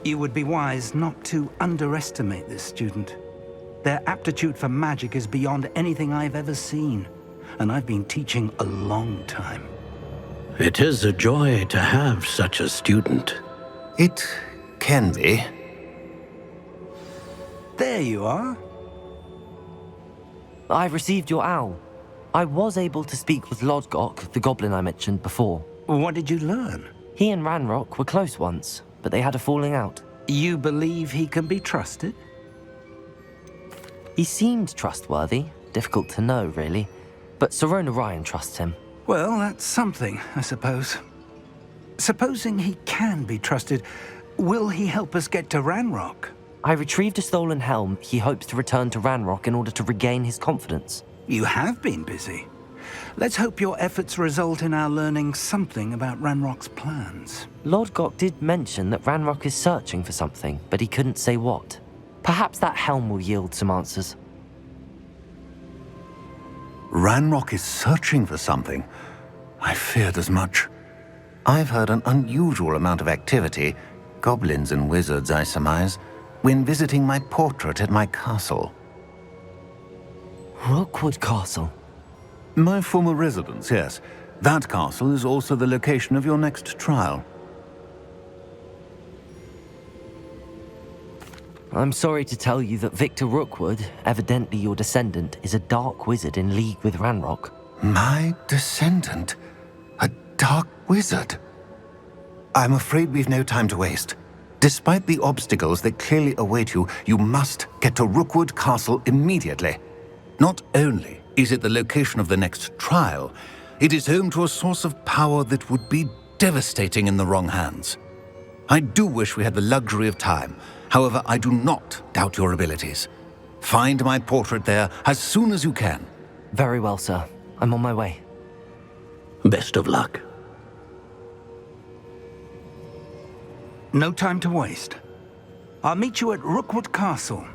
You would be wise not to underestimate this student. Their aptitude for magic is beyond anything I've ever seen, and I've been teaching a long time. It is a joy to have such a student. It can be. There you are. I received your owl. I was able to speak with Lodgok, the goblin I mentioned before. What did you learn? He and Ranrock were close once, but they had a falling out. You believe he can be trusted? He seemed trustworthy. Difficult to know, really. But Sirona Ryan trusts him. Well, that's something, I suppose. Supposing he can be trusted, will he help us get to Ranrock? I retrieved a stolen helm. He hopes to return to Ranrock in order to regain his confidence. You have been busy. Let's hope your efforts result in our learning something about Ranrock's plans. Lodgok did mention that Ranrock is searching for something, but he couldn't say what. Perhaps that helm will yield some answers. Ranrock is searching for something. I feared as much. I've heard an unusual amount of activity, goblins and wizards, I surmise, when visiting my portrait at my castle. Rookwood Castle? My former residence, yes. That castle is also the location of your next trial. I'm sorry to tell you that Victor Rookwood, evidently your descendant, is a dark wizard in league with Ranrock. My descendant? A dark wizard? I'm afraid we've no time to waste. Despite the obstacles that clearly await you, you must get to Rookwood Castle immediately. Not only is it the location of the next trial, it is home to a source of power that would be devastating in the wrong hands. I do wish we had the luxury of time. However, I do not doubt your abilities. Find my portrait there as soon as you can. Very well, sir. I'm on my way. Best of luck. No time to waste. I'll meet you at Rookwood Castle.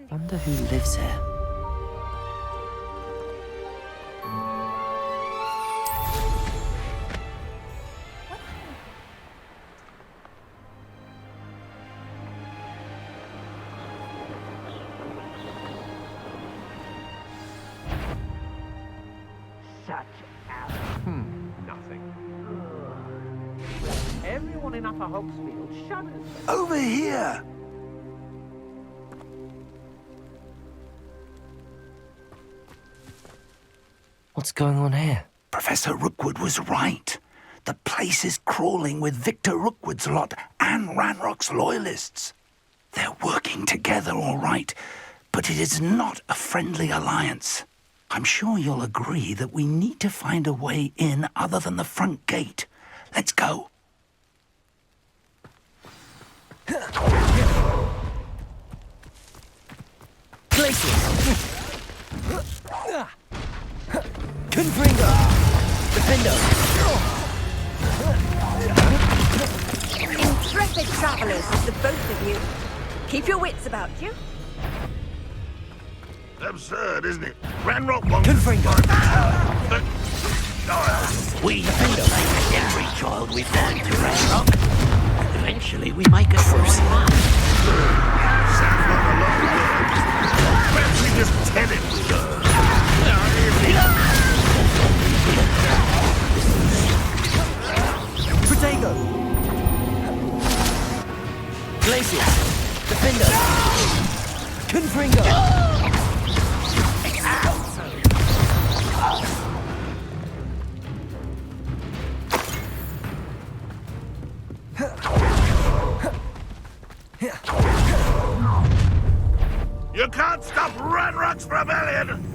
Wonder who lives here. Nothing. Everyone in Upper Hogsfield shudders. Over here! What's going on here? Professor Rookwood was right. The place is crawling with Victor Rookwood's lot and Ranrock's loyalists. They're working together, all right, but it is not a friendly alliance. I'm sure you'll agree that we need to find a way in other than the front gate. Let's go. Confringo! Defender! Intrepid travelers, the both of you. Keep your wits about you. Absurd, isn't it? Ranrock won't... Confringo! We donate every child we find to Ranrock. Eventually we make a first one. Sounds like a lot of work. Perhaps we just tell him. Protego! Glacius! Defender! Confringo! You can't stop Ranrock's rebellion!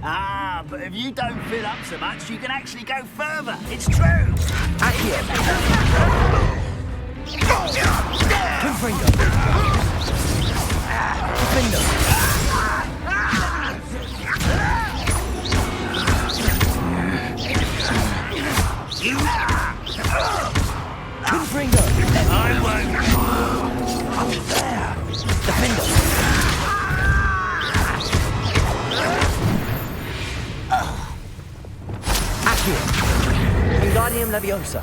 Ah, but if you don't fill up so much, you can actually go further. It's true. Confringo! Defender! Wingardium Leviosa.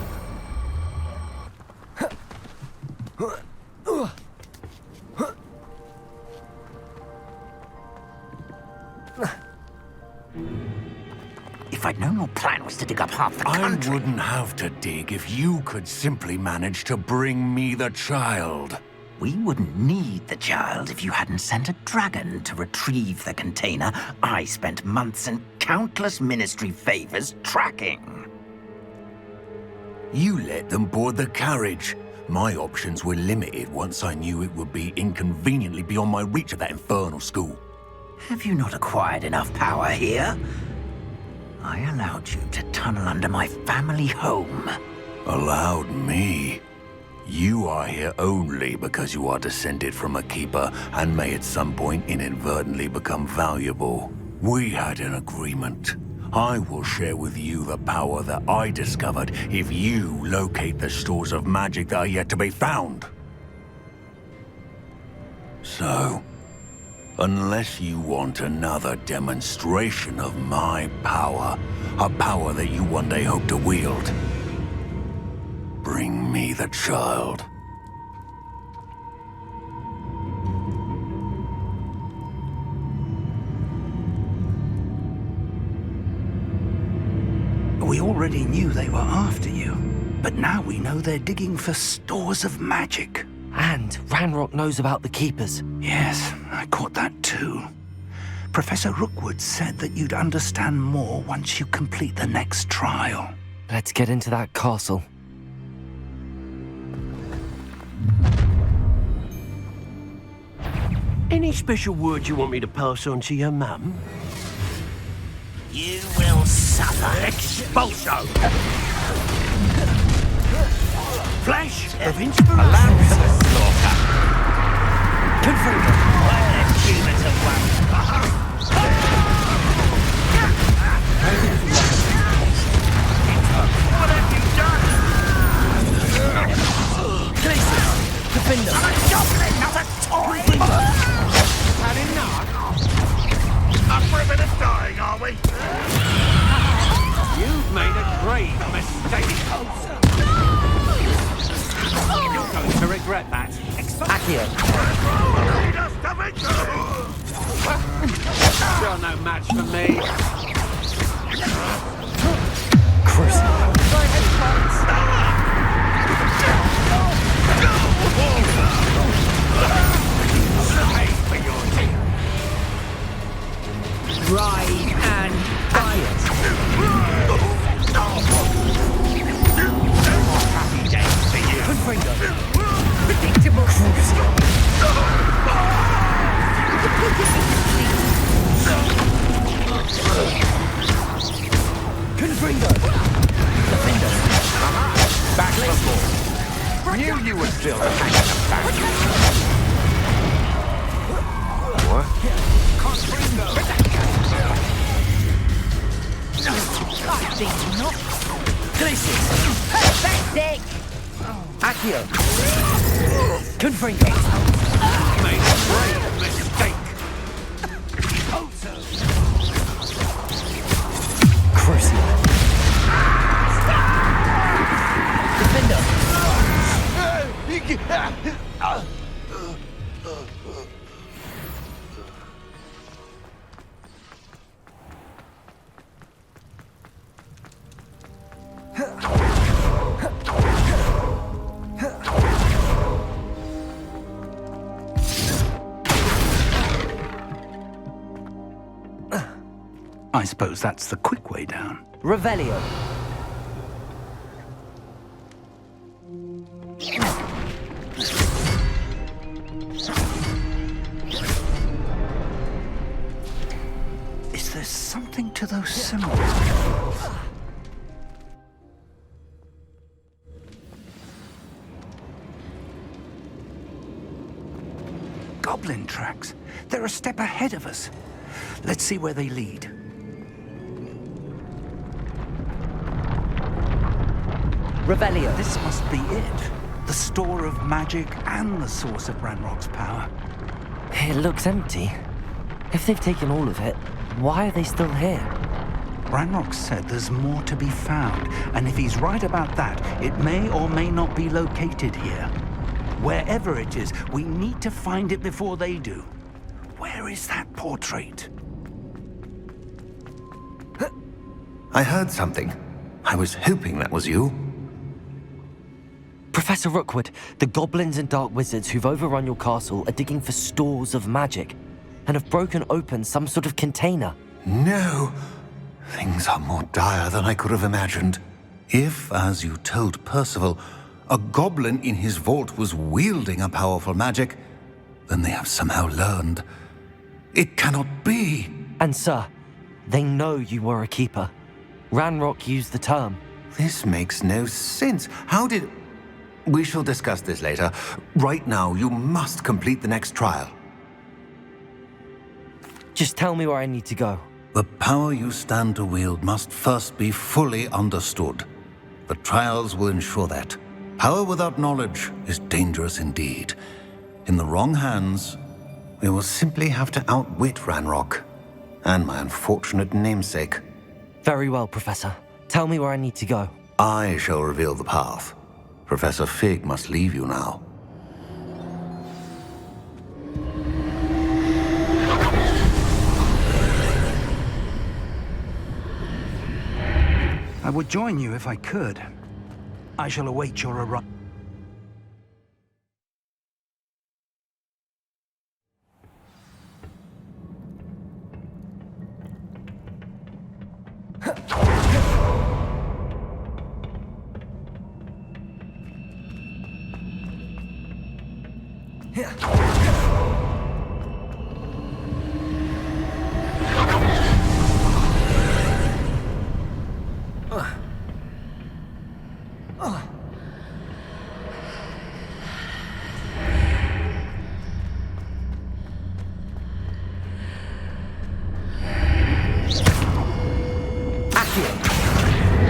If I'd known your plan was to dig up half the I country... wouldn't have to dig if you could simply manage to bring me the child. We wouldn't need the child if you hadn't sent a dragon to retrieve the container I spent months and countless ministry favors tracking. You let them board the carriage. My options were limited once I knew it would be inconveniently beyond my reach at that infernal school. Have you not acquired enough power here? I allowed you to tunnel under my family home. Allowed me? You are here only because you are descended from a keeper and may at some point inadvertently become valuable. We had an agreement. I will share with you the power that I discovered if you locate the stores of magic that are yet to be found. So, unless you want another demonstration of my power, a power that you one day hope to wield, bring me the child. We already knew they were after you, but now we know they're digging for stores of magic. And Ranrock knows about the Keepers. Yes, I caught that too. Professor Rookwood said that you'd understand more once you complete the next trial. Let's get into that castle. Any special words you want me to pass on to your mum? You will suffer. Expulso! Flash of inspiration! Allow the slaughter. Confringo! Humans of What have you done? Glacius! Defender! I'm a goblin, not a toy! Had enough? Up for a bit of dying, are we? You've made a grave mistake. You're going to regret that. Accio! You're no match for me. Crucio! Ride and fight. Confringo! Predictable. Confringo! Defender! Back before. Knew you would still hanging about. What? I think not. Glacius! Pathetic. Accio! Confringo! Made a grave mistake. Crucio! Defender! I suppose that's the quick way down. Revelio! Is there something to those symbols? Goblin tracks. They're a step ahead of us. Let's see where they lead. Revelio! This must be it. The store of magic and the source of Ranrock's power. It looks empty. If they've taken all of it, why are they still here? Ranrock said there's more to be found, and if he's right about that, it may or may not be located here. Wherever it is, we need to find it before they do. Where is that portrait? I heard something. I was hoping that was you. Professor Rookwood, the goblins and dark wizards who've overrun your castle are digging for stores of magic and have broken open some sort of container. No! Things are more dire than I could have imagined. If, as you told Percival, a goblin in his vault was wielding a powerful magic, then they have somehow learned. It cannot be! And sir, they know you were a keeper. Ranrock used the term. This makes no sense. How did... We shall discuss this later. Right now, you must complete the next trial. Just tell me where I need to go. The power you stand to wield must first be fully understood. The trials will ensure that. Power without knowledge is dangerous indeed. In the wrong hands, we will simply have to outwit Ranrock and my unfortunate namesake. Very well, Professor. Tell me where I need to go. I shall reveal the path. Professor Fig must leave you now. I would join you if I could. I shall await your arrival.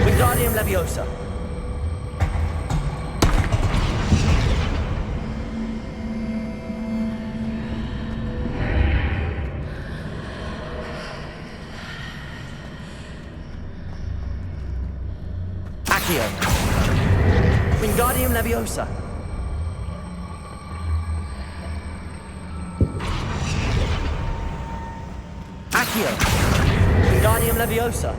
Wingardium Leviosa. Accio. Wingardium Leviosa. Accio. Wingardium Leviosa.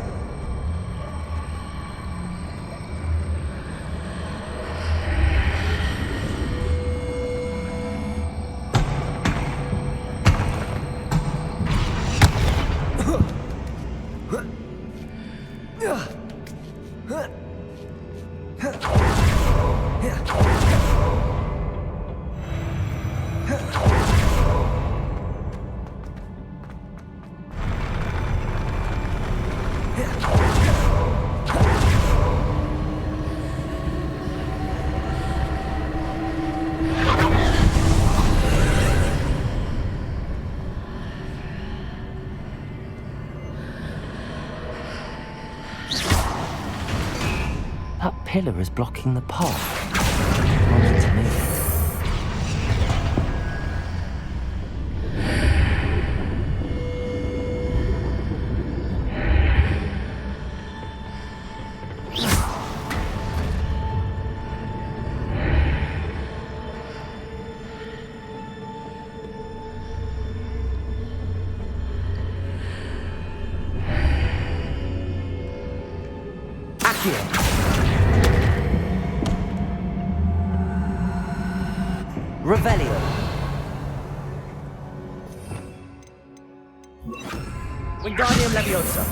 That pillar is blocking the path. I need to move it. Revelio. Wingardium Leviosa.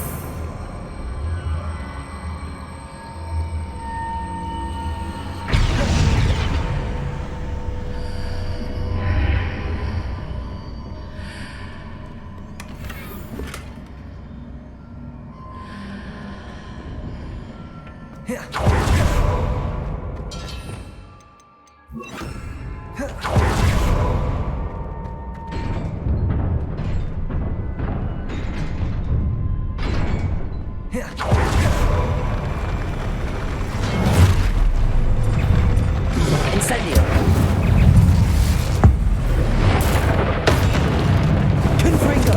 Incendio. Confringo.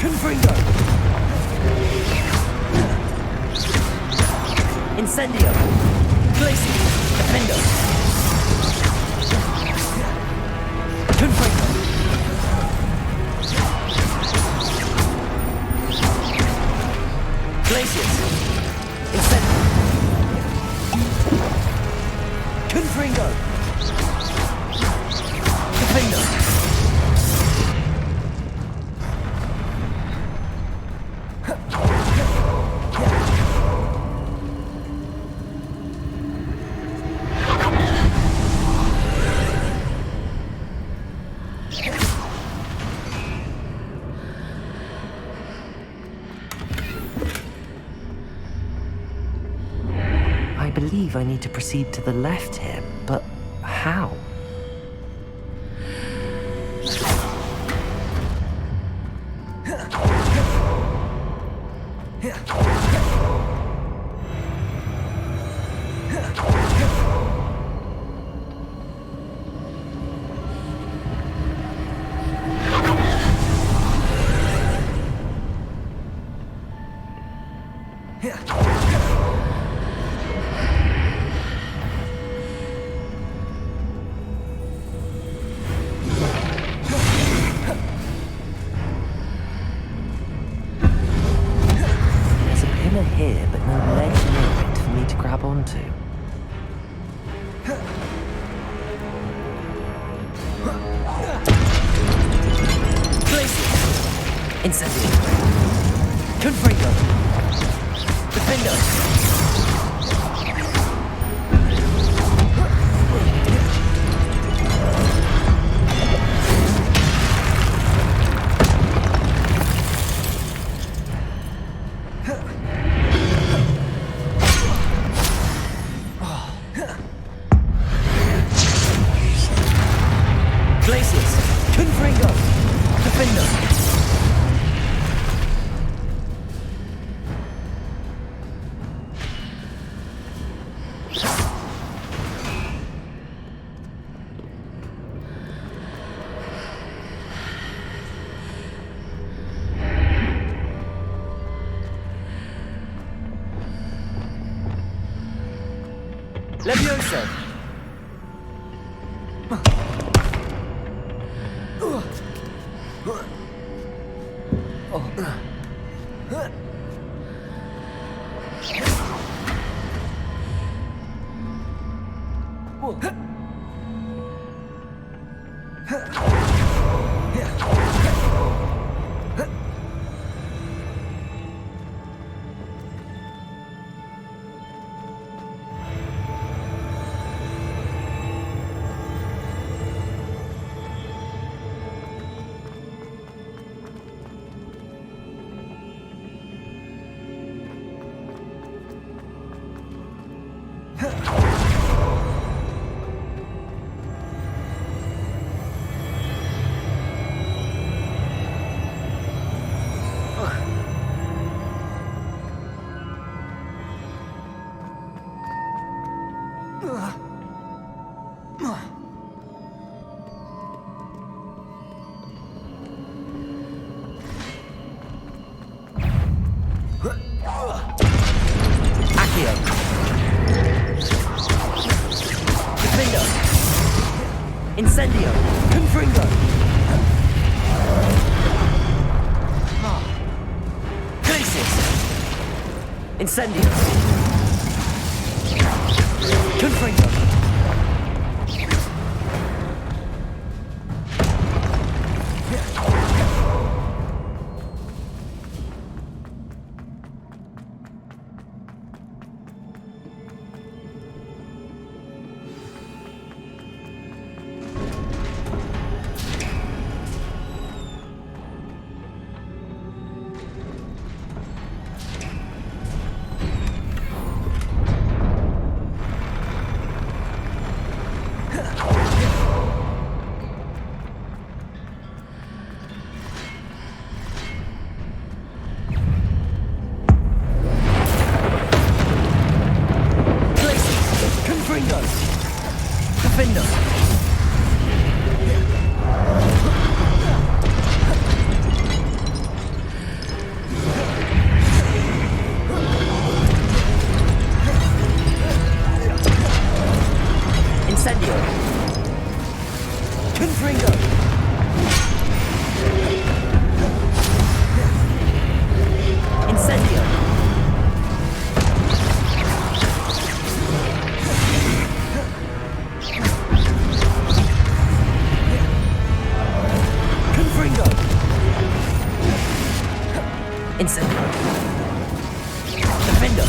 Confringo! Incendio! Glacier! Defendo! Confringo! Glaciers! Incendio! Confringo! Defendo! I believe I need to proceed to the left here, but how? There's a pillar here, but no ledge near it for me to grab onto. Glacier! Incendio! Confringo! Defendo! Glaciers! Confringo! Defendo! Levioso! Accio! Defendo! Incendio! Confringo! Glaciers! Incendio! Confringo! Incendio. Defender.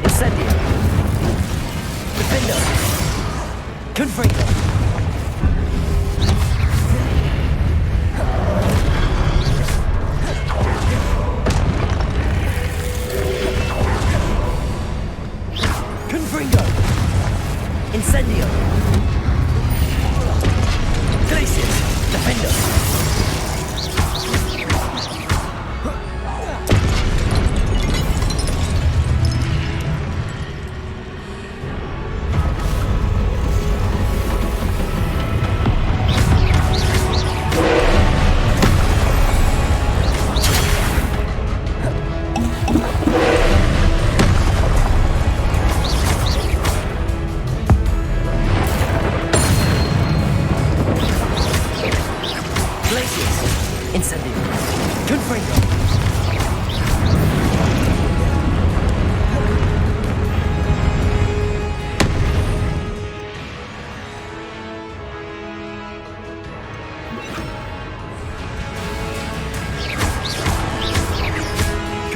Incendio. Defender. Confringo. Confringo. Incendio. Glacius. Defender. Incendio. Confringo.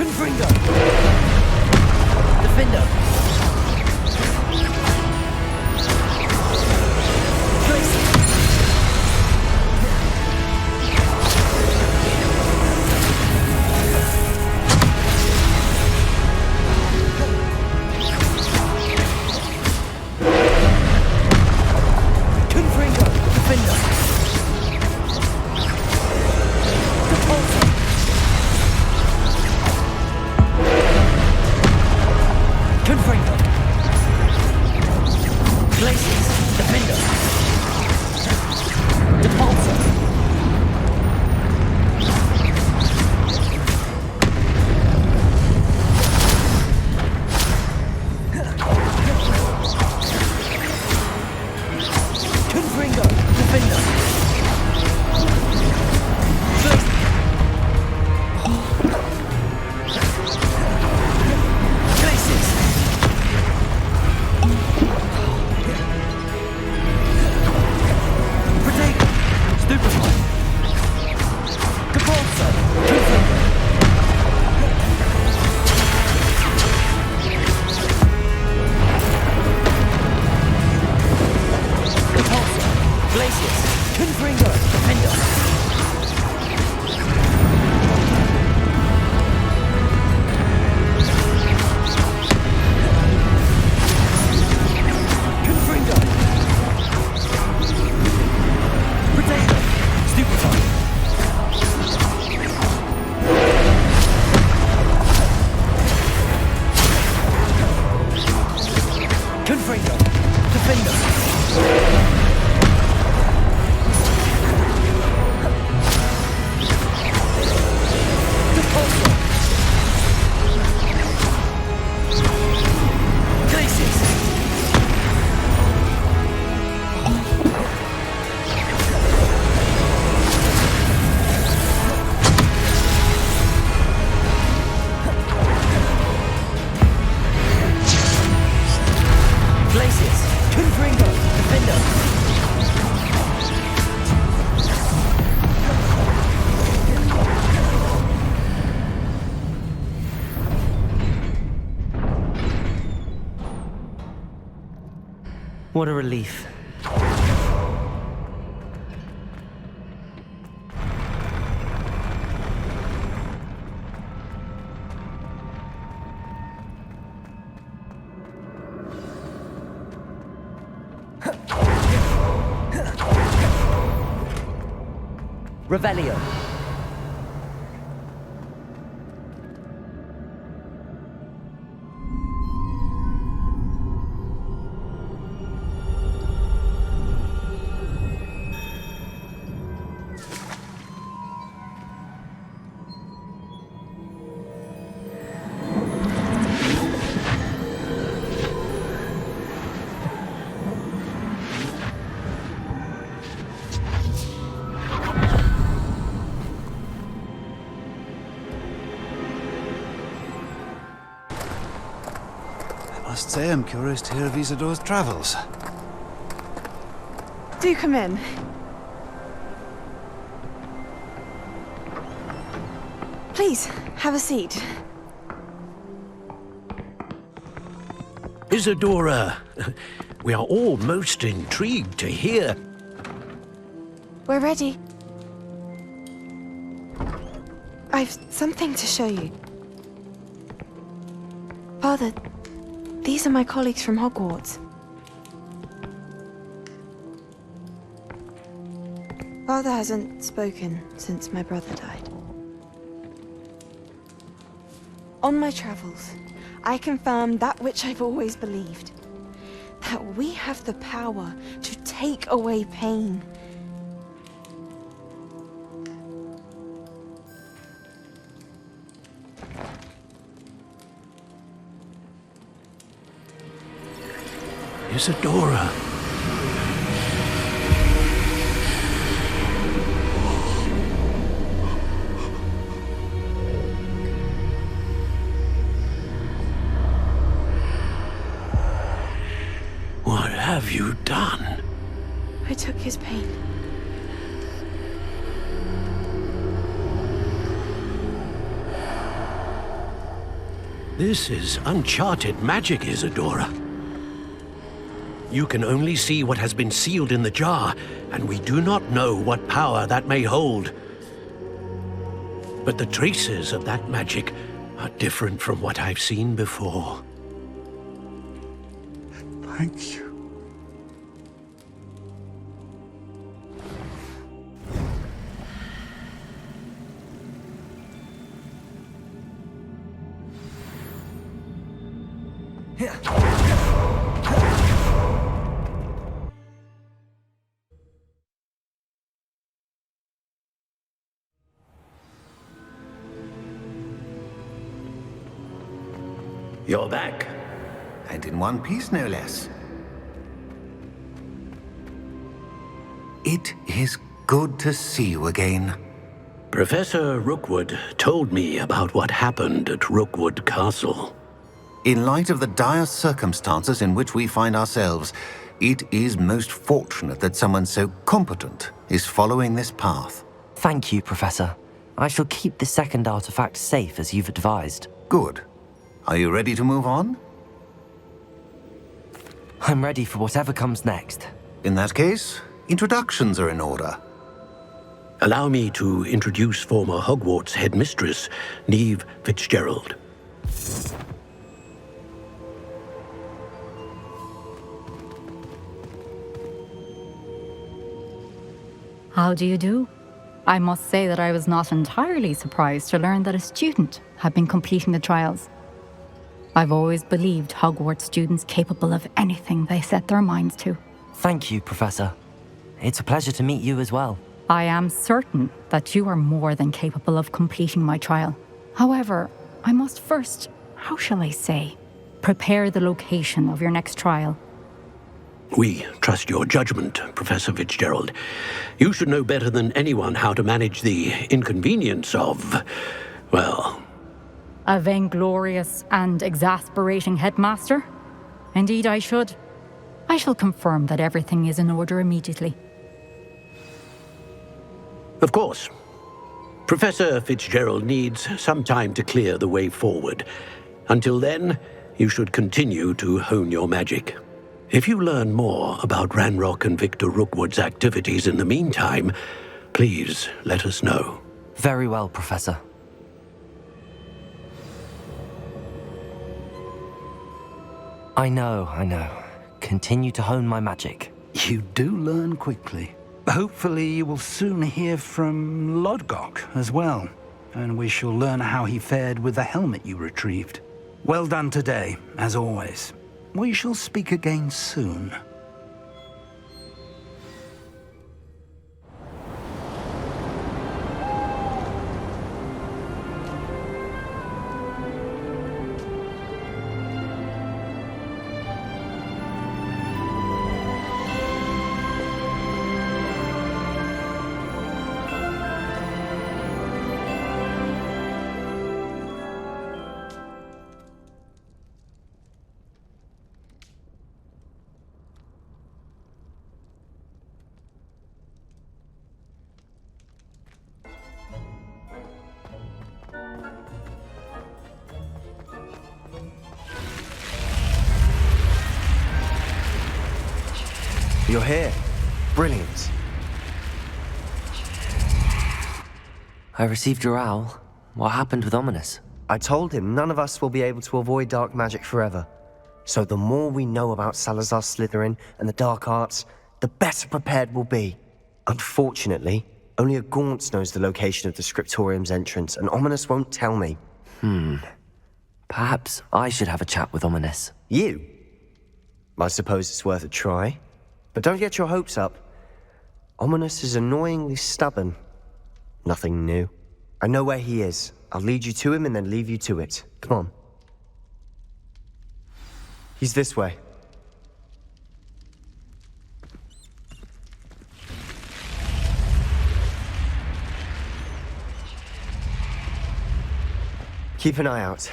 Confringo. Defender. Glacius. What a relief. Revelio. Must say I'm curious to hear of Isadora's travels. Do come in. Please, have a seat. Isadora, we are all most intrigued to hear. We're ready. I've something to show you. Father, these are my colleagues from Hogwarts. Father hasn't spoken since my brother died. On my travels, I confirmed that which I've always believed. That we have the power to take away pain. Isadora. What have you done? I took his pain. This is uncharted magic, Isadora. You can only see what has been sealed in the jar, and we do not know what power that may hold. But the traces of that magic are different from what I've seen before. Thank you. You're back. And in one piece, no less. It is good to see you again. Professor Rookwood told me about what happened at Rookwood Castle. In light of the dire circumstances in which we find ourselves, it is most fortunate that someone so competent is following this path. Thank you, Professor. I shall keep the second artifact safe as you've advised. Good. Are you ready to move on? I'm ready for whatever comes next. In that case, introductions are in order. Allow me to introduce former Hogwarts headmistress, Neve Fitzgerald. How do you do? I must say that I was not entirely surprised to learn that a student had been completing the trials. I've always believed Hogwarts students capable of anything they set their minds to. Thank you, Professor. It's a pleasure to meet you as well. I am certain that you are more than capable of completing my trial. However, I must first, how shall I say, prepare the location of your next trial. We trust your judgment, Professor Fitzgerald. You should know better than anyone how to manage the inconvenience of, well... A vainglorious and exasperating headmaster? Indeed I should. I shall confirm that everything is in order immediately. Of course. Professor Fitzgerald needs some time to clear the way forward. Until then, you should continue to hone your magic. If you learn more about Ranrock and Victor Rookwood's activities in the meantime, please let us know. Very well, Professor. I know. Continue to hone my magic. You do learn quickly. Hopefully you will soon hear from Lodgok as well, and we shall learn how he fared with the helmet you retrieved. Well done today, as always. We shall speak again soon. You're here. Brilliant. I received your owl. What happened with Ominous? I told him none of us will be able to avoid dark magic forever. So the more we know about Salazar Slytherin and the dark arts, the better prepared we'll be. Unfortunately, only a Gaunt knows the location of the Scriptorium's entrance, and Ominous won't tell me. Perhaps I should have a chat with Ominous. You? I suppose it's worth a try. But don't get your hopes up. Ominous is annoyingly stubborn. Nothing new. I know where he is. I'll lead you to him and then leave you to it. Come on. He's this way. Keep an eye out.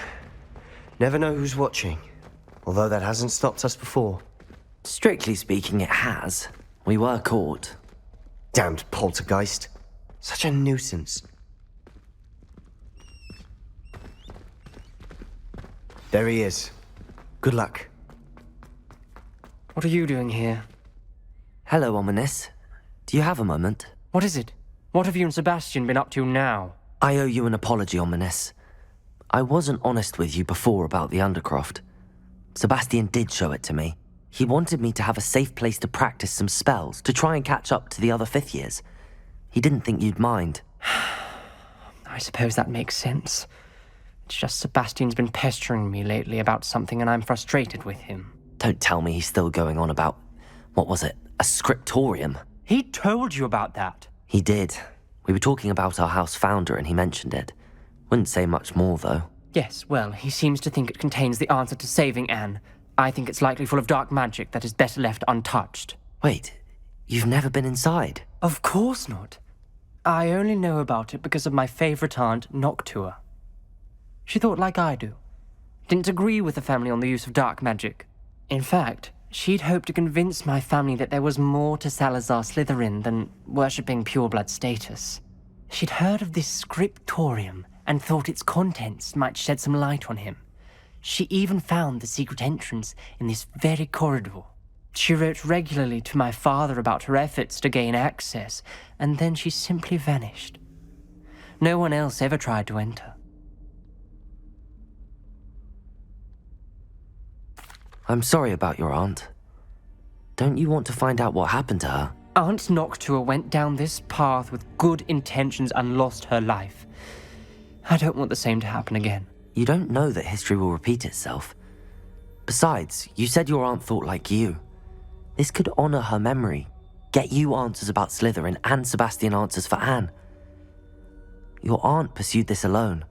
Never know who's watching. Although that hasn't stopped us before. Strictly speaking, it has. We were caught. Damned poltergeist. Such a nuisance. There he is. Good luck. What are you doing here? Hello, Ominous. Do you have a moment? What is it? What have you and Sebastian been up to now? I owe you an apology, Ominous. I wasn't honest with you before about the Undercroft. Sebastian did show it to me. He wanted me to have a safe place to practice some spells, to try and catch up to the other fifth years. He didn't think you'd mind. I suppose that makes sense. It's just Sebastian's been pestering me lately about something and I'm frustrated with him. Don't tell me he's still going on about, what was it, a scriptorium? He told you about that? He did. We were talking about our house founder and he mentioned it. Wouldn't say much more, though. Yes, well, he seems to think it contains the answer to saving Anne. I think it's likely full of dark magic that is better left untouched. Wait, you've never been inside? Of course not. I only know about it because of my favorite aunt, Noctua. She thought like I do. Didn't agree with the family on the use of dark magic. In fact, she'd hoped to convince my family that there was more to Salazar Slytherin than worshipping pureblood status. She'd heard of this scriptorium and thought its contents might shed some light on him. She even found the secret entrance in this very corridor. She wrote regularly to my father about her efforts to gain access, and then she simply vanished. No one else ever tried to enter. I'm sorry about your aunt. Don't you want to find out what happened to her? Aunt Noctua went down this path with good intentions and lost her life. I don't want the same to happen again. You don't know that history will repeat itself. Besides, you said your aunt thought like you. This could honor her memory, get you answers about Slytherin and Sebastian answers for Anne. Your aunt pursued this alone.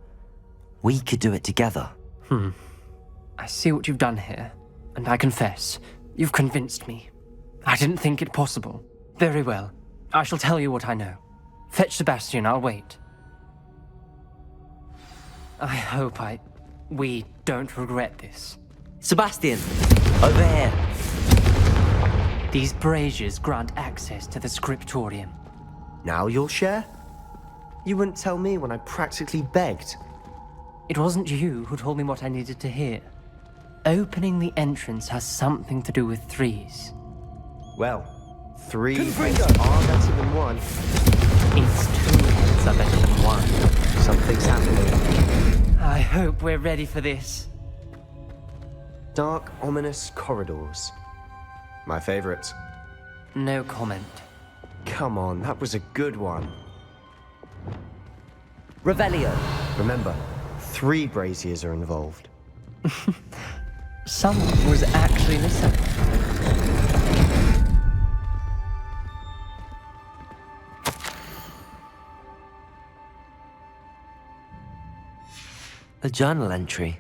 We could do it together. I see what you've done here, and I confess, you've convinced me. I didn't think it possible. Very well. I shall tell you what I know. Fetch Sebastian, I'll wait. I hope we don't regret this. Sebastian! Over here! These braziers grant access to the scriptorium. Now you'll share? You wouldn't tell me when I practically begged. It wasn't you who told me what I needed to hear. Opening the entrance has something to do with threes. Well, 3 heads are better than 1. It's 2 heads are better than 1. Something's happening. I hope we're ready for this. Dark, ominous corridors. My favorite. No comment. Come on, that was a good one. Revelio. Remember, 3 braziers are involved. Someone was actually listening. A journal entry,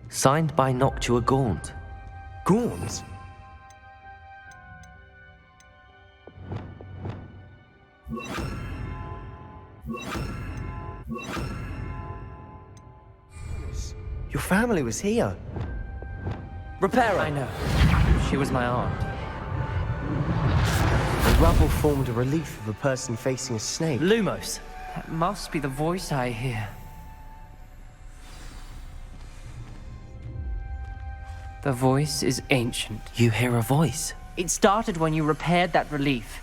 signed by Noctua Gaunt. Gaunt? Your family was here. Reparo. I know. She was my aunt. The rubble formed a relief of a person facing a snake. Lumos. That must be the voice I hear. The voice is ancient. You hear a voice? It started when you repaired that relief.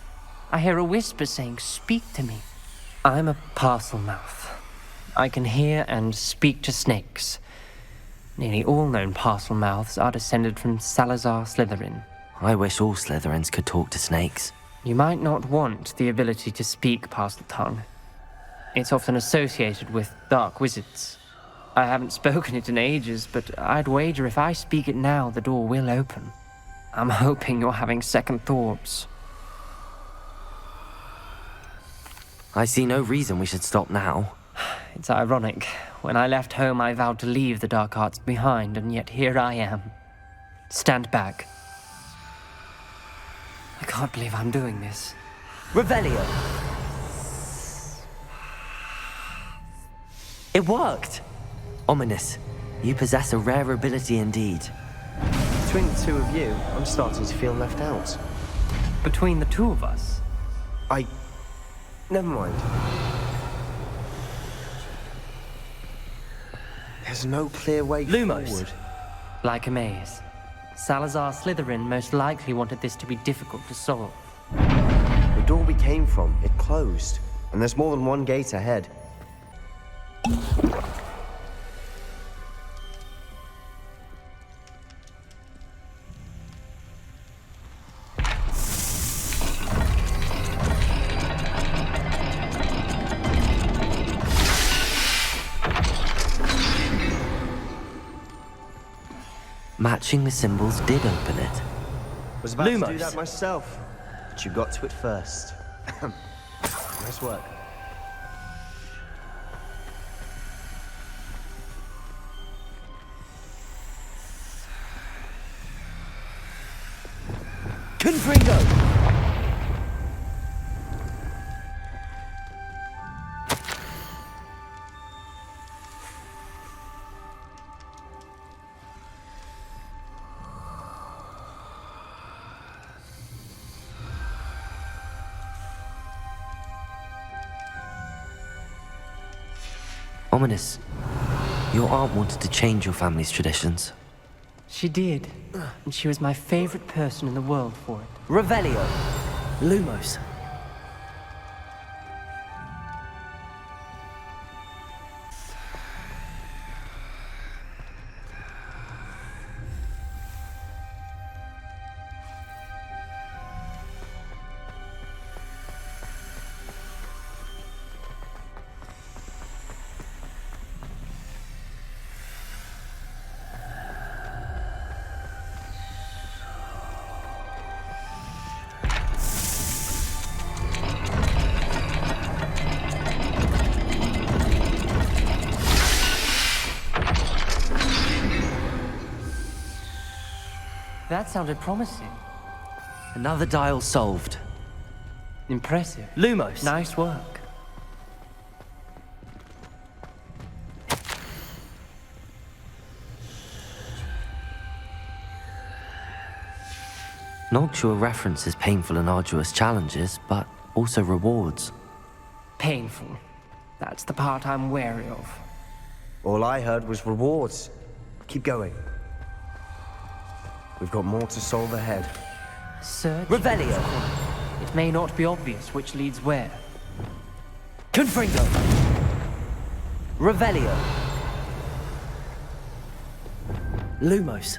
I hear a whisper saying, "Speak to me." I'm a parcel mouth. I can hear and speak to snakes. Nearly all known parcel mouths are descended from Salazar Slytherin. I wish all Slytherins could talk to snakes. You might not want the ability to speak parcel tongue. It's often associated with dark wizards. I haven't spoken it in ages, but I'd wager if I speak it now, the door will open. I'm hoping you're having second thoughts. I see no reason we should stop now. It's ironic. When I left home, I vowed to leave the dark arts behind, and yet here I am. Stand back. I can't believe I'm doing this. Revelio! It worked! Ominous. You possess a rare ability indeed. Between the two of you, I'm starting to feel left out. Between the two of us? Never mind. There's no clear way forward. Like a maze. Salazar Slytherin most likely wanted this to be difficult to solve. The door we came from, it closed. And there's more than one gate ahead. Matching the symbols did open it. Was about to do that myself, but you got to it first. Nice work. Confringo! Ominous. Your aunt wanted to change your family's traditions. She did. And she was my favorite person in the world for it. Revelio! Lumos. That sounded promising. Another dial solved. Impressive. Lumos. Nice work. Noctua references painful and arduous challenges, but also rewards. Painful. That's the part I'm wary of. All I heard was rewards. Keep going. We've got more to solve ahead. Search. Revelio! It may not be obvious which leads where. Confringo! Revelio! Lumos.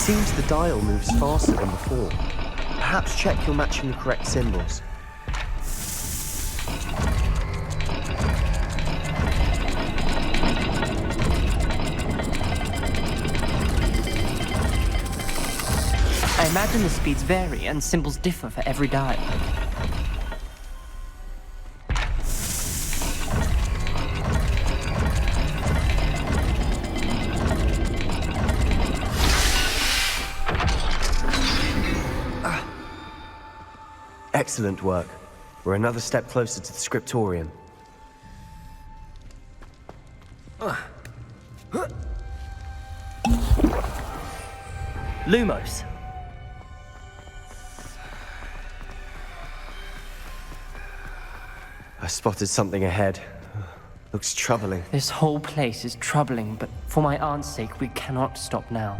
Seems the dial moves faster than before. Perhaps check you're matching the correct symbols. I imagine the speeds vary and symbols differ for every dial. Excellent work. We're another step closer to the scriptorium. Lumos. I spotted something ahead. Looks troubling. This whole place is troubling, but for my aunt's sake, we cannot stop now.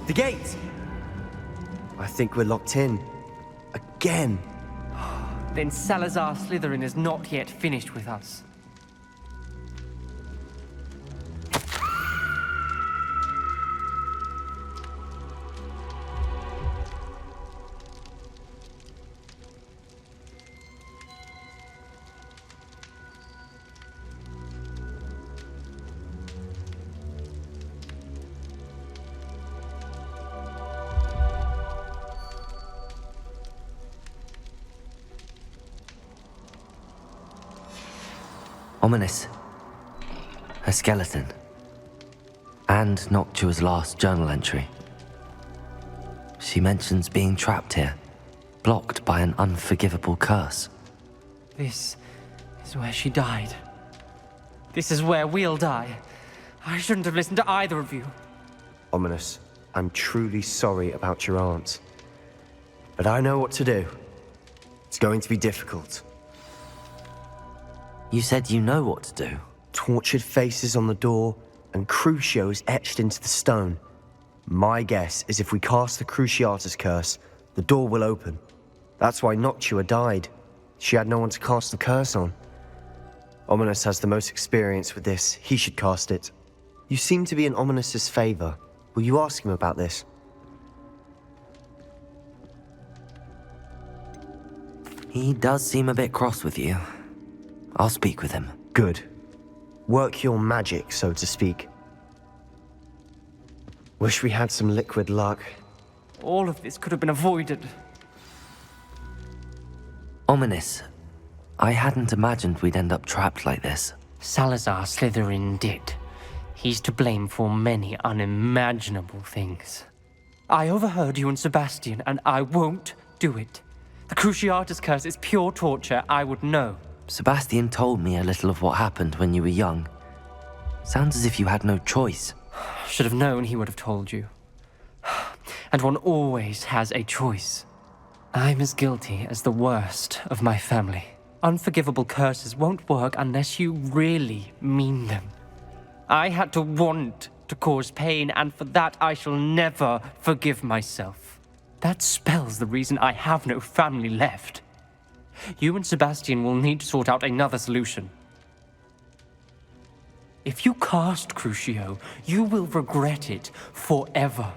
The gate! I think we're locked in. Again. Then Salazar Slytherin is not yet finished with us. Ominous. Her skeleton. And Noctua's last journal entry. She mentions being trapped here, blocked by an unforgivable curse. This is where she died. This is where we'll die. I shouldn't have listened to either of you. Ominous, I'm truly sorry about your aunt. But I know what to do. It's going to be difficult. You said you know what to do. Tortured faces on the door, and Crucio is etched into the stone. My guess is if we cast the Cruciatus curse, the door will open. That's why Noctua died. She had no one to cast the curse on. Ominous has the most experience with this. He should cast it. You seem to be in Ominous's favor. Will you ask him about this? He does seem a bit cross with you. I'll speak with him. Good. Work your magic, so to speak. Wish we had some liquid luck. All of this could have been avoided. Ominous. I hadn't imagined we'd end up trapped like this. Salazar Slytherin did. He's to blame for many unimaginable things. I overheard you and Sebastian, and I won't do it. The Cruciatus curse is pure torture, I would know. Sebastian told me a little of what happened when you were young. Sounds as if you had no choice. Should have known he would have told you. And one always has a choice. I'm as guilty as the worst of my family. Unforgivable curses won't work unless you really mean them. I had to want to cause pain, and for that I shall never forgive myself. That spells the reason I have no family left. You and Sebastian will need to sort out another solution. If you cast Crucio, you will regret it forever.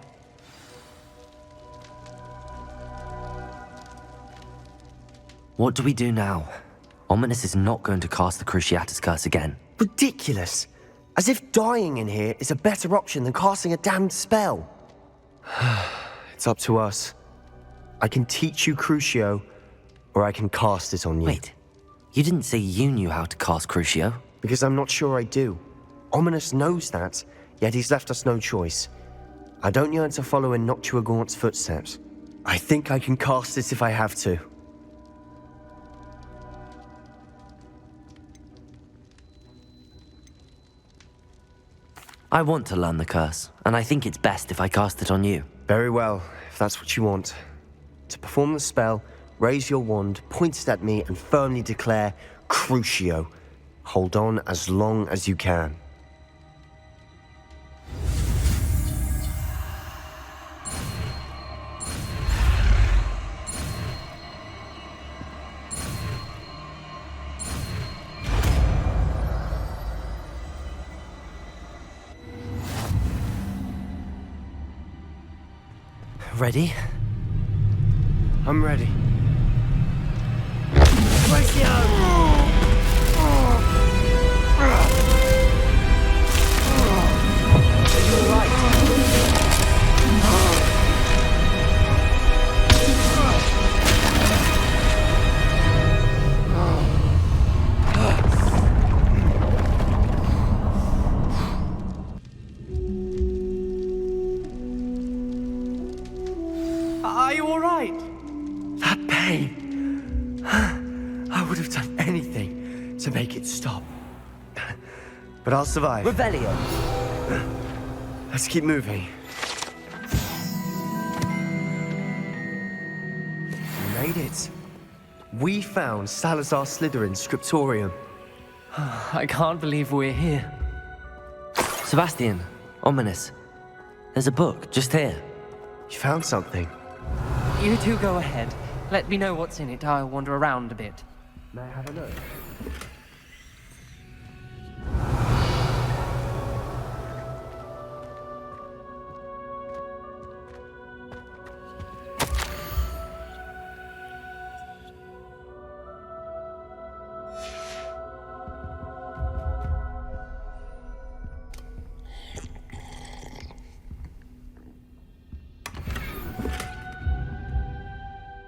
What do we do now? Ominous is not going to cast the Cruciatus curse again. Ridiculous! As if dying in here is a better option than casting a damned spell. It's up to us. I can teach you Crucio, or I can cast it on you. Wait, you didn't say you knew how to cast Crucio? Because I'm not sure I do. Ominous knows that, yet he's left us no choice. I don't yearn to follow in Noctua Gaunt's footsteps. I think I can cast it if I have to. I want to learn the curse, and I think it's best if I cast it on you. Very well, if that's what you want. To perform the spell, raise your wand, point it at me, and firmly declare, Crucio. Hold on as long as you can. Ready? I'm ready. I would have done anything to make it stop. But I'll survive. Revelio. Let's keep moving. We made it. We found Salazar Slytherin's scriptorium. I can't believe we're here. Sebastian, ominous. There's a book just here. You found something. You two go ahead. Let me know what's in it. I'll wander around a bit. May I have a look?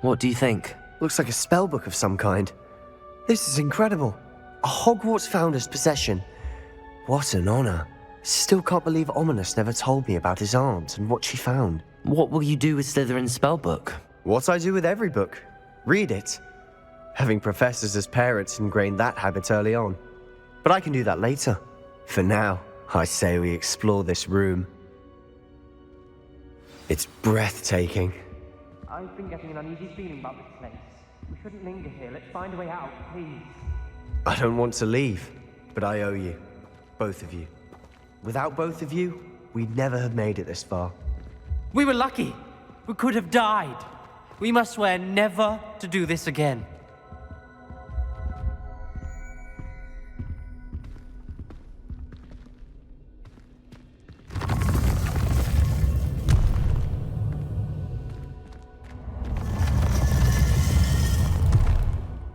What do you think? Looks like a spellbook of some kind. This is incredible. A Hogwarts founder's possession. What an honor. Still can't believe Ominous never told me about his aunt and what she found. What will you do with Slytherin's spellbook? What I do with every book. Read it. Having professors as parents ingrained that habit early on. But I can do that later. For now, I say we explore this room. It's breathtaking. I've been getting an uneasy feeling about this place. We shouldn't linger here. Let's find a way out, please. I don't want to leave, but I owe you. Both of you. Without both of you, we'd never have made it this far. We were lucky. We could have died. We must swear never to do this again.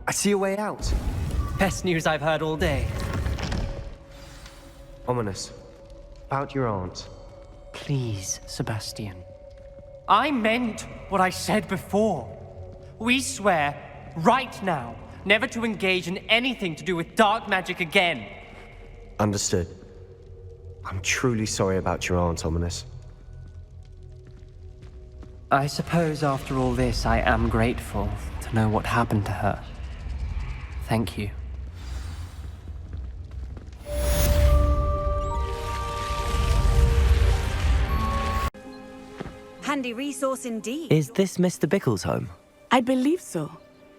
I see a way out. Best news I've heard all day. Ominous. About your aunt. Please, Sebastian. I meant what I said before. We swear, right now, never to engage in anything to do with dark magic again. Understood. I'm truly sorry about your aunt, Ominous. I suppose after all this, I am grateful to know what happened to her. Thank you. Handy resource indeed. Is this Mr. Bickle's home? I believe so.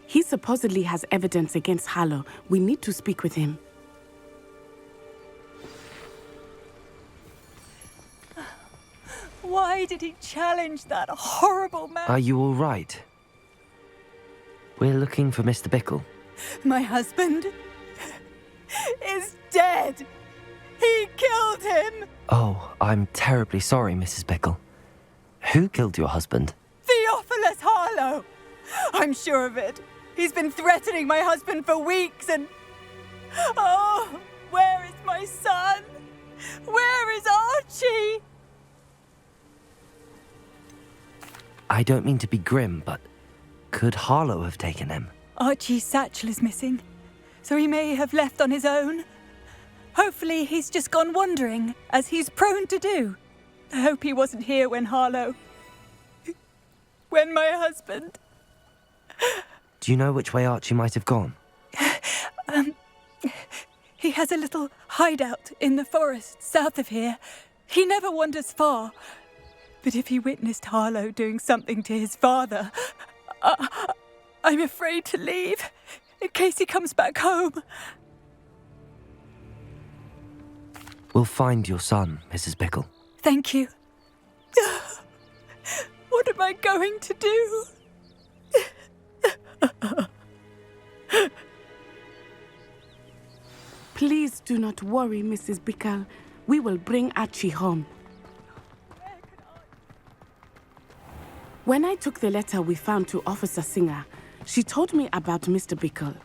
He supposedly has evidence against Harlow. We need to speak with him. Why did he challenge that horrible man? Are you all right? We're looking for Mr. Bickle. My husband is dead. He killed him. Oh, I'm terribly sorry, Mrs. Bickle. Who killed your husband? Theophilus Harlow. I'm sure of it. He's been threatening my husband for weeks and... Oh, where is my son? Where is Archie? I don't mean to be grim, but could Harlow have taken him? Archie's satchel is missing, so he may have left on his own. Hopefully he's just gone wandering, as he's prone to do. I hope he wasn't here when when my husband... Do you know which way Archie might have gone? He has a little hideout in the forest south of here. He never wanders far. But if he witnessed Harlow doing something to his father, I'm afraid to leave, in case he comes back home. We'll find your son, Mrs. Bickle. Thank you. What am I going to do? Please do not worry, Mrs. Bickle. We will bring Archie home. When I took the letter we found to Officer Singer, she told me about Mr. Bickle.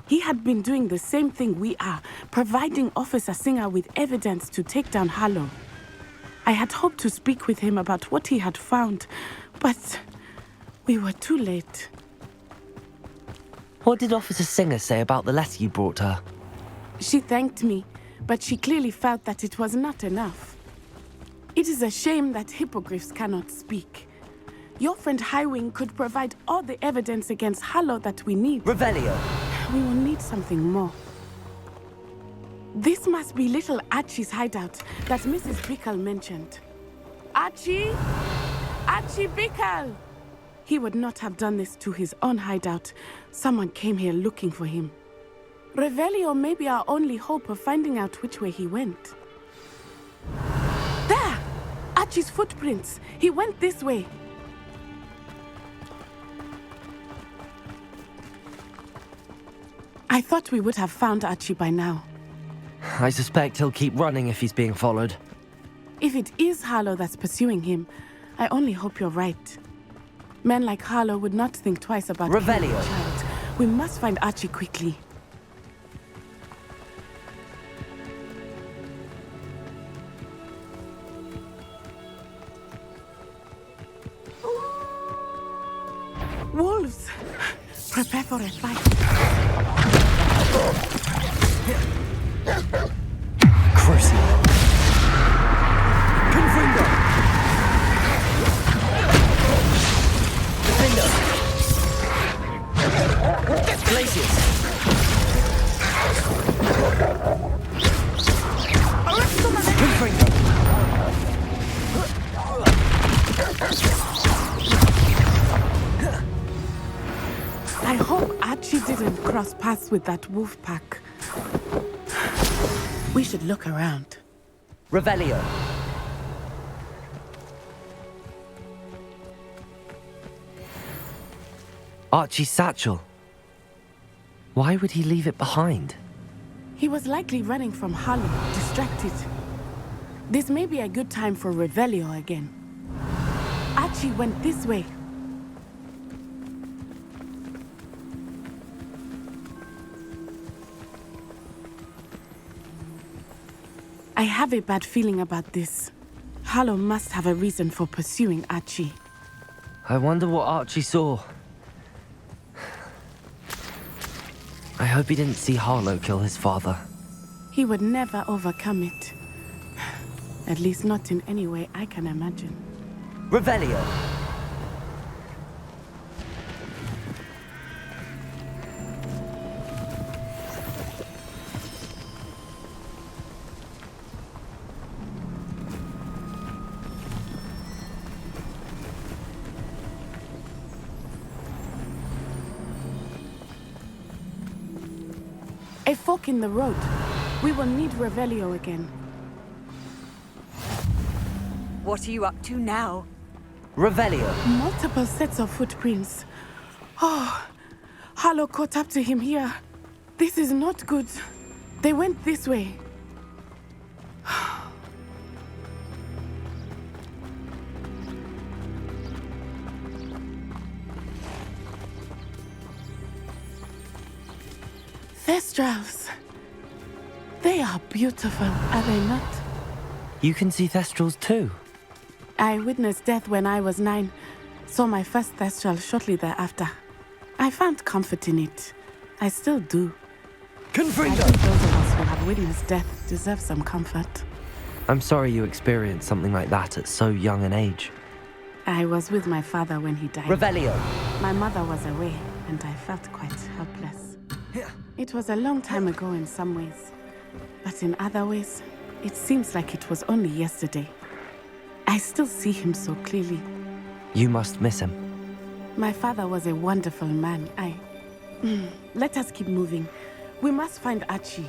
He had been doing the same thing we are, providing Officer Singer with evidence to take down Harlow. I had hoped to speak with him about what he had found, but we were too late. What did Officer Singer say about the letter you brought her? She thanked me, but she clearly felt that it was not enough. It is a shame that hippogriffs cannot speak. Your friend Highwing could provide all the evidence against Harlow that we need. Revelio. We will need something more. This must be little Archie's hideout that Mrs. Bickle mentioned. Archie? Archie Bickle! He would not have done this to his own hideout. Someone came here looking for him. Revelio may be our only hope of finding out which way he went. There! Archie's footprints. He went this way. I thought we would have found Archie by now. I suspect he'll keep running if he's being followed. If it is Harlow that's pursuing him, I only hope you're right. Men like Harlow would not think twice about killing a child. We must find Archie quickly. Wolves! Prepare for a fight. Crucio. Confringo. Defender. Glacius. Confringo. I hope Archie didn't cross paths with that wolf pack. We should look around. Revelio. Archie's satchel. Why would he leave it behind? He was likely running from Harlow, distracted. This may be a good time for Revelio again. Archie went this way. I have a bad feeling about this. Harlow must have a reason for pursuing Archie. I wonder what Archie saw. I hope he didn't see Harlow kill his father. He would never overcome it. At least not in any way I can imagine. Revelio. A fork in the road. We will need Revelio again. What are you up to now? Revelio. Multiple sets of footprints. Oh, Harlow caught up to him here. This is not good. They went this way. Thestrals. They are beautiful, are they not? You can see Thestrals too. I witnessed death when I was 9. Saw my first Thestral shortly thereafter. I found comfort in it. I still do. Confringo! I think those of us who have witnessed death deserve some comfort. I'm sorry you experienced something like that at so young an age. I was with my father when he died. Revelio. My mother was away, and I felt quite helpless. It was a long time ago in some ways, but in other ways, it seems like it was only yesterday. I still see him so clearly. You must miss him. My father was a wonderful man. Let us keep moving. We must find Archie.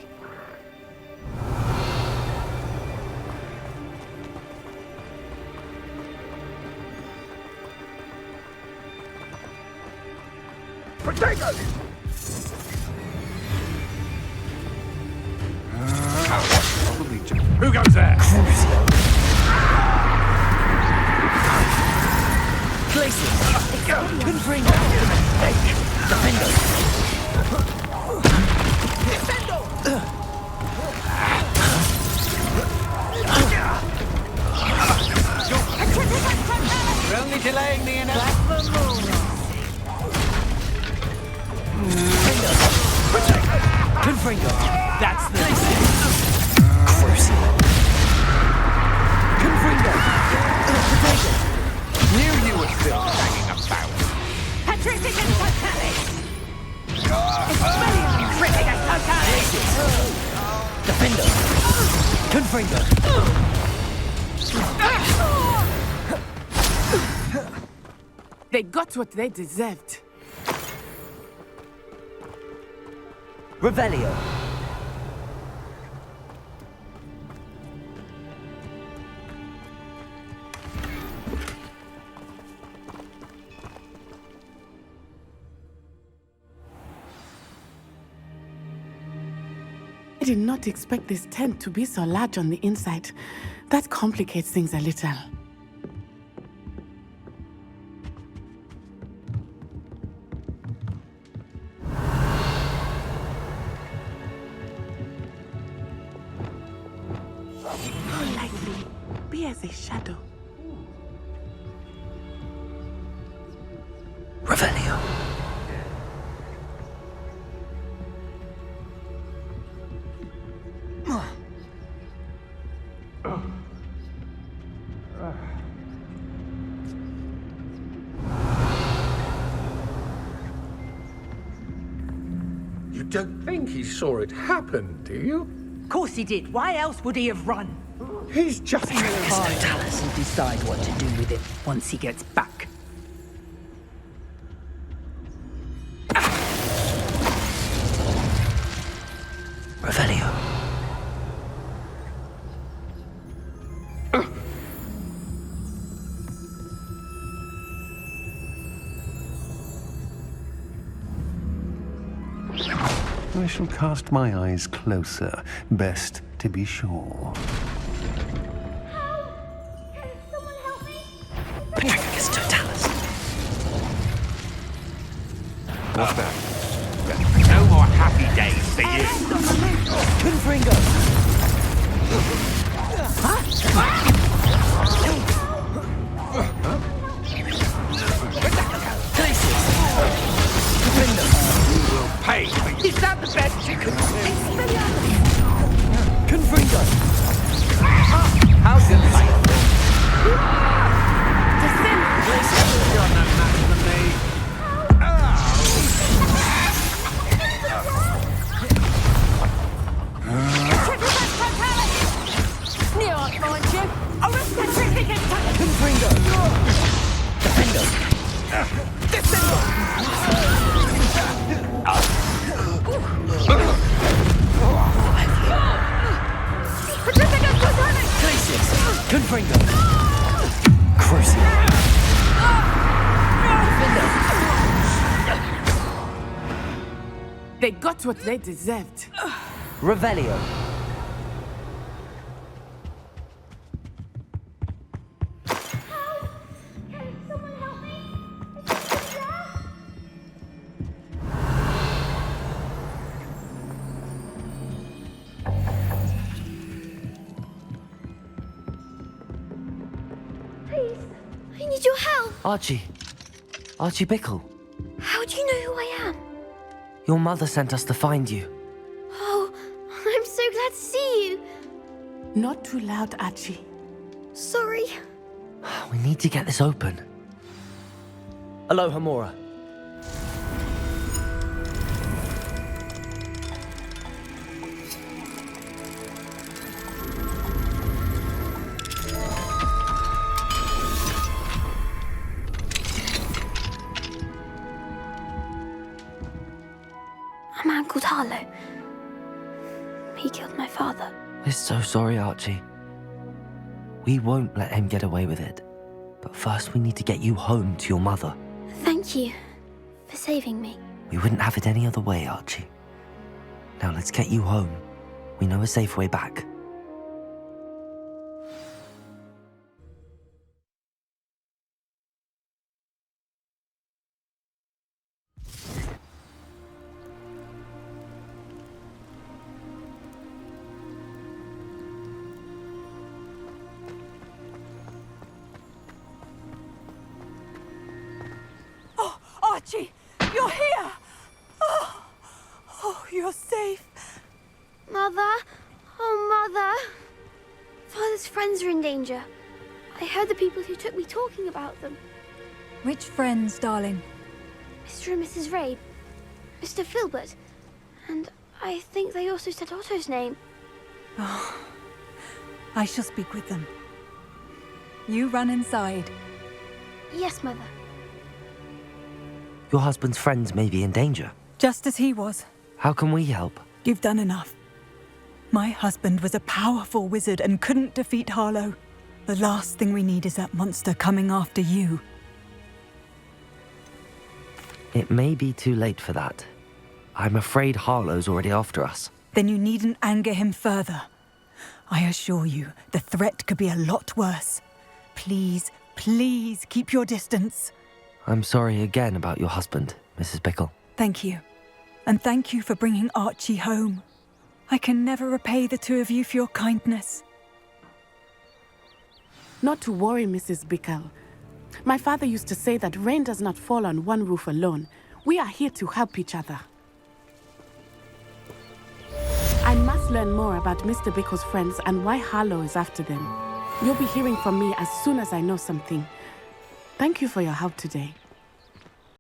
Potato! Who goes there? Crucio. Glacius. Confringo. Defender. You're only delaying the enough. Confringo. That's the Crucio. Confringo. Potato. Knew you were still hanging about. Patrician Titanic! Expelliarmus! Defender! Confringo! They got what they deserved. Revelio! I did not expect this tent to be so large on the inside. That complicates things a little. More likely, be as a shadow. Revelio. You don't think he saw it happen, do you? Of course he did. Why else would he have run? He's just... I'll decide what to do with it once he gets back. Revelio. I shall cast my eyes closer, best to be sure. Protectus totalis. What's that? No more happy days for you. Confringo! You will pay for you. Is that the best you can do? Confringo! How's it like? You're no match for me. Confringo! Defender! Confringo! Crucio! They got what they deserved. Revelio! I need your help. Archie. Archie Bickle. How do you know who I am? Your mother sent us to find you. Oh, I'm so glad to see you. Not too loud, Archie. Sorry. We need to get this open. Aloha Mora. A man called Harlow. He killed my father. We're so sorry, Archie. We won't let him get away with it. But first we need to get you home to your mother. Thank you for saving me. We wouldn't have it any other way, Archie. Now let's get you home. We know a safe way back. Archie, you're here! Oh, you're safe. Mother? Oh, Mother. Father's friends are in danger. I heard the people who took me talking about them. Which friends, darling? Mr. and Mrs. Rabe, Mr. Filbert, and I think they also said Otto's name. Oh, I shall speak with them. You run inside. Yes, Mother. Your husband's friends may be in danger. Just as he was. How can we help? You've done enough. My husband was a powerful wizard and couldn't defeat Harlow. The last thing we need is that monster coming after you. It may be too late for that. I'm afraid Harlow's already after us. Then you needn't anger him further. I assure you, the threat could be a lot worse. Please, please keep your distance. I'm sorry again about your husband, Mrs. Bickle. Thank you. And thank you for bringing Archie home. I can never repay the two of you for your kindness. Not to worry, Mrs. Bickle. My father used to say that rain does not fall on one roof alone. We are here to help each other. I must learn more about Mr. Bickle's friends and why Harlow is after them. You'll be hearing from me as soon as I know something. Thank you for your help today.